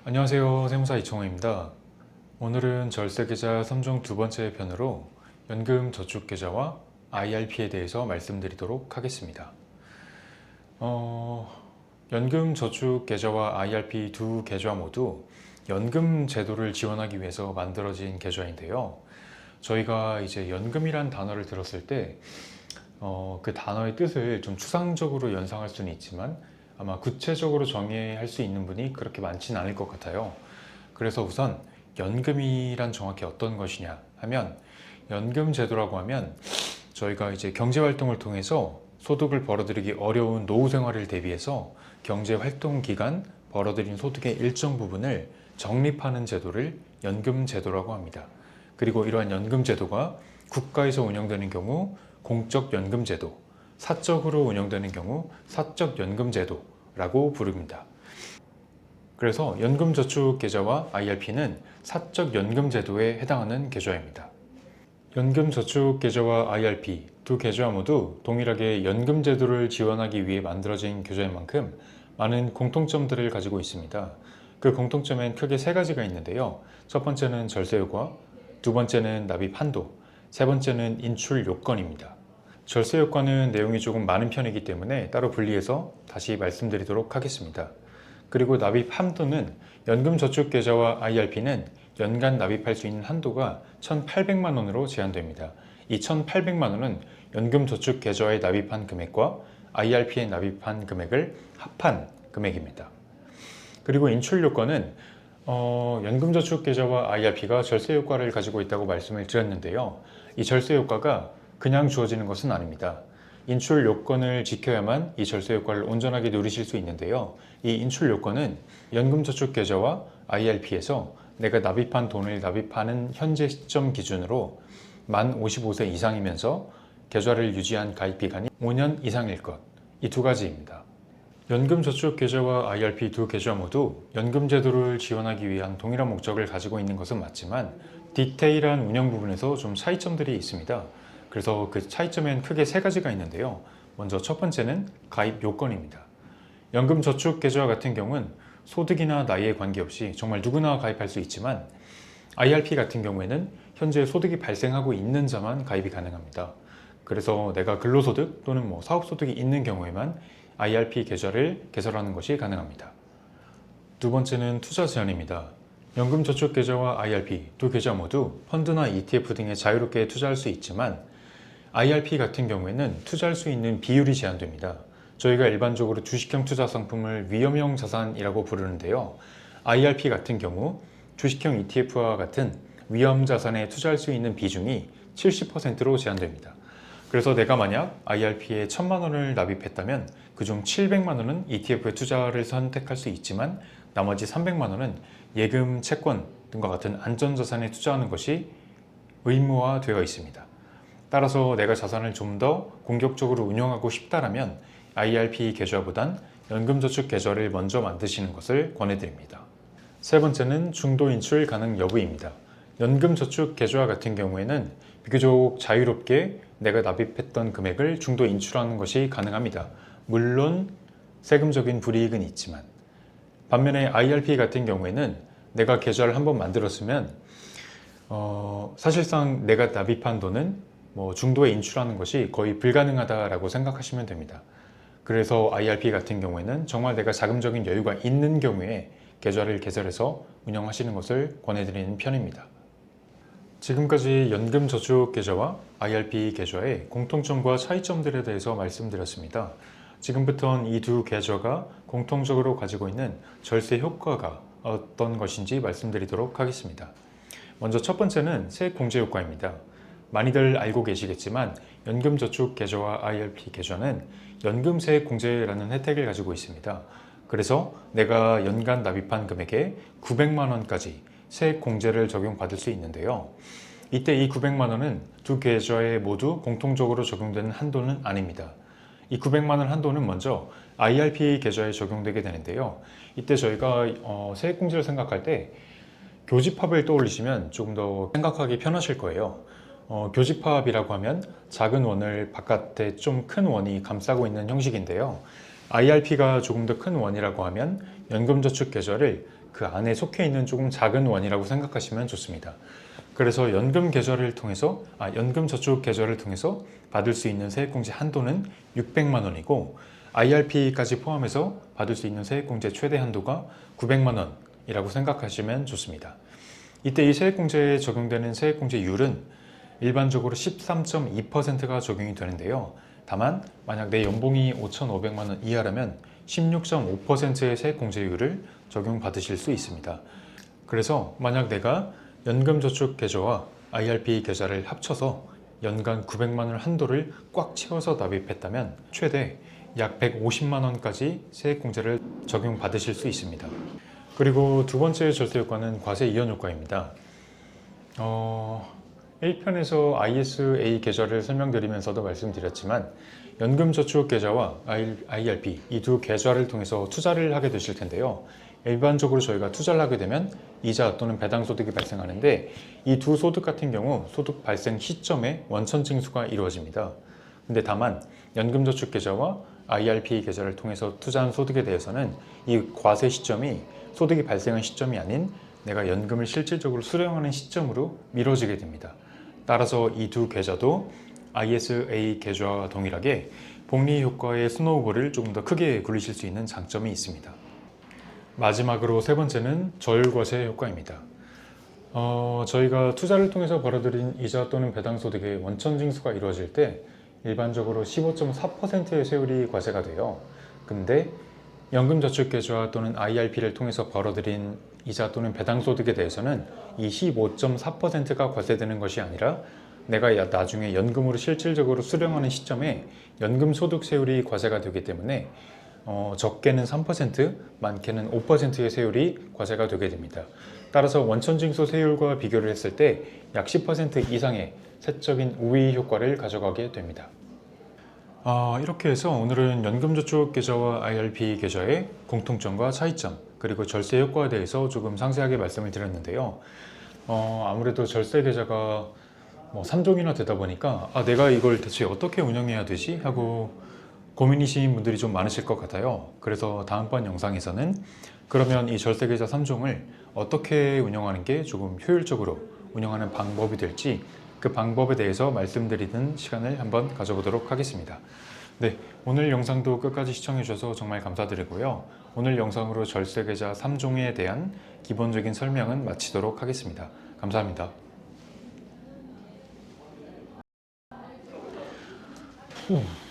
안녕하세요. 세무사 이청호입니다. 오늘은 절세계좌 3종 두 번째 편으로 연금저축계좌와 IRP에 대해서 말씀드리도록 하겠습니다. 연금저축계좌와 IRP 두 계좌 모두 연금 제도를 지원하기 위해서 만들어진 계좌인데요. 저희가 이제 연금이란 단어를 들었을 때 그 단어의 뜻을 좀 추상적으로 연상할 수는 있지만 아마 구체적으로 정의할 수 있는 분이 그렇게 많지는 않을 것 같아요. 그래서 우선 연금이란 정확히 어떤 것이냐 하면, 연금 제도라고 하면 저희가 이제 경제 활동을 통해서 소득을 벌어들이기 어려운 노후 생활을 대비해서 경제 활동 기간 벌어들인 소득의 일정 부분을 적립하는 제도를 연금 제도라고 합니다. 그리고 이러한 연금 제도가 국가에서 운영되는 경우 공적 연금 제도, 사적으로 운영되는 경우 사적 연금 제도라고 부릅니다. 그래서 연금저축계좌와 IRP는 사적 연금 제도에 해당하는 계좌입니다. 연금저축계좌와 IRP 두 계좌 모두 동일하게 연금 제도를 지원하기 위해 만들어진 계좌인 만큼 많은 공통점들을 가지고 있습니다. 그 공통점엔 크게 세 가지가 있는데요. 첫 번째는 절세 효과, 두 번째는 납입 한도, 세 번째는 인출 요건입니다. 절세 효과는 내용이 조금 많은 편이기 때문에 따로 분리해서 다시 말씀드리도록 하겠습니다. 그리고 납입 한도는 연금저축계좌와 IRP는 연간 납입할 수 있는 한도가 1,800만 원으로 제한됩니다. 이 1,800만 원은 연금저축계좌에 납입한 금액과 IRP에 납입한 금액을 합한 금액입니다. 그리고 인출 요건은 연금저축계좌와 IRP가 절세 효과를 가지고 있다고 말씀을 드렸는데요. 이 절세 효과가 그냥 주어지는 것은 아닙니다. 인출 요건을 지켜야만 이 절세 효과를 온전하게 누리실 수 있는데요. 이 인출 요건은 연금저축계좌와 IRP에서 내가 납입한 돈을 납입하는 현재 시점 기준으로 만 55세 이상이면서 계좌를 유지한 가입 기간이 5년 이상일 것, 이 두 가지입니다. 연금저축계좌와 IRP 두 계좌 모두 연금제도를 지원하기 위한 동일한 목적을 가지고 있는 것은 맞지만 디테일한 운영 부분에서 좀 차이점들이 있습니다. 그래서 그 차이점엔 크게 세 가지가 있는데요. 먼저 첫 번째는 가입 요건입니다. 연금저축계좌 같은 경우는 소득이나 나이에 관계없이 정말 누구나 가입할 수 있지만 IRP 같은 경우에는 현재 소득이 발생하고 있는 자만 가입이 가능합니다. 그래서 내가 근로소득 또는 사업소득이 있는 경우에만 IRP 계좌를 개설하는 것이 가능합니다. 두 번째는 투자 제한입니다. 연금저축계좌와 IRP 두 계좌 모두 펀드나 ETF 등에 자유롭게 투자할 수 있지만 IRP 같은 경우에는 투자할 수 있는 비율이 제한됩니다. 저희가 일반적으로 주식형 투자 상품을 위험형 자산이라고 부르는데요. IRP 같은 경우 주식형 ETF와 같은 위험 자산에 투자할 수 있는 비중이 70%로 제한됩니다. 그래서 내가 만약 IRP에 1,000만 원을 납입했다면 그중 700만 원은 ETF에 투자를 선택할 수 있지만 나머지 300만 원은 예금, 채권 등과 같은 안전자산에 투자하는 것이 의무화되어 있습니다. 따라서 내가 자산을 좀 더 공격적으로 운영하고 싶다라면 IRP 계좌보단 연금저축 계좌를 먼저 만드시는 것을 권해드립니다. 세 번째는 중도 인출 가능 여부입니다. 연금저축 계좌 같은 경우에는 비교적 자유롭게 내가 납입했던 금액을 중도 인출하는 것이 가능합니다. 물론 세금적인 불이익은 있지만, 반면에 IRP 같은 경우에는 내가 계좌를 한번 만들었으면 사실상 내가 납입한 돈은 중도에 인출하는 것이 거의 불가능하다라고 생각하시면 됩니다. 그래서 IRP 같은 경우에는 정말 내가 자금적인 여유가 있는 경우에 계좌를 개설해서 운영하시는 것을 권해드리는 편입니다. 지금까지 연금저축계좌와 IRP 계좌의 공통점과 차이점들에 대해서 말씀드렸습니다. 지금부터는 이 두 계좌가 공통적으로 가지고 있는 절세 효과가 어떤 것인지 말씀드리도록 하겠습니다. 먼저 첫 번째는 세액 공제 효과입니다. 많이들 알고 계시겠지만 연금저축계좌와 IRP 계좌는 연금세액 공제라는 혜택을 가지고 있습니다. 그래서 내가 연간 납입한 금액에 900만 원까지 세액 공제를 적용받을 수 있는데요. 이때 이 900만 원은 두 계좌에 모두 공통적으로 적용되는 한도는 아닙니다. 이 900만 원 한도는 먼저 IRP 계좌에 적용되게 되는데요. 이때 저희가 세액 공제를 생각할 때 교집합을 떠올리시면 조금 더 생각하기 편하실 거예요. 교집합이라고 하면 작은 원을 바깥에 좀 큰 원이 감싸고 있는 형식인데요. IRP가 조금 더 큰 원이라고 하면 연금저축 계좌를 그 안에 속해 있는 조금 작은 원이라고 생각하시면 좋습니다. 그래서 연금 저축 계좌를 통해서 받을 수 있는 세액공제 한도는 600만 원이고 IRP까지 포함해서 받을 수 있는 세액공제 최대 한도가 900만 원이라고 생각하시면 좋습니다. 이때 이 세액공제에 적용되는 세액공제율은 일반적으로 13.2%가 적용이 되는데요. 다만 만약 내 연봉이 5,500만 원 이하라면 16.5%의 세액공제율을 적용받으실 수 있습니다. 그래서 만약 내가 연금저축 계좌와 IRP 계좌를 합쳐서 연간 900만 원 한도를 꽉 채워서 납입했다면 최대 약 150만 원까지 세액공제를 적용받으실 수 있습니다. 그리고 두 번째 절세 효과는 과세 이연 효과입니다. 1편에서 ISA 계좌를 설명드리면서도 말씀드렸지만 연금저축 계좌와 IRP 이 두 계좌를 통해서 투자를 하게 되실 텐데요. 일반적으로 저희가 투자를 하게 되면 이자 또는 배당 소득이 발생하는데 이 두 소득 같은 경우 소득 발생 시점에 원천 징수가 이루어집니다. 근데 다만 연금저축 계좌와 IRP 계좌를 통해서 투자한 소득에 대해서는 이 과세 시점이 소득이 발생한 시점이 아닌 내가 연금을 실질적으로 수령하는 시점으로 미뤄지게 됩니다. 따라서 이 두 계좌도 ISA 계좌와 동일하게 복리 효과의 스노우볼을 조금 더 크게 굴리실 수 있는 장점이 있습니다. 마지막으로 세 번째는 저율과세 효과입니다. 저희가 투자를 통해서 벌어들인 이자 또는 배당 소득의 원천 징수가 이루어질 때 일반적으로 15.4%의 세율이 과세가 돼요. 근데 연금저축계좌 또는 IRP를 통해서 벌어들인 이자 또는 배당 소득에 대해서는 이 15.4%가 과세되는 것이 아니라 내가 나중에 연금으로 실질적으로 수령하는 시점에 연금 소득 세율이 과세가 되기 때문에 적게는 3%, 많게는 5%의 세율이 과세가 되게 됩니다. 따라서 원천징수 세율과 비교를 했을 때 약 10% 이상의 세적인 우위 효과를 가져가게 됩니다. 이렇게 해서 오늘은 연금저축계좌와 IRP 계좌의 공통점과 차이점 그리고 절세 효과에 대해서 조금 상세하게 말씀을 드렸는데요. 아무래도 절세 계좌가 3종이나 되다 보니까 내가 이걸 대체 어떻게 운영해야 되지? 하고 고민이신 분들이 좀 많으실 것 같아요. 그래서 다음번 영상에서는 그러면 이 절세 계좌 3종을 어떻게 운영하는 게 조금 효율적으로 운영하는 방법이 될지 그 방법에 대해서 말씀드리는 시간을 한번 가져보도록 하겠습니다. 네, 오늘 영상도 끝까지 시청해 주셔서 정말 감사드리고요. 오늘 영상으로 절세 계좌 3종에 대한 기본적인 설명은 마치도록 하겠습니다. 감사합니다. 후.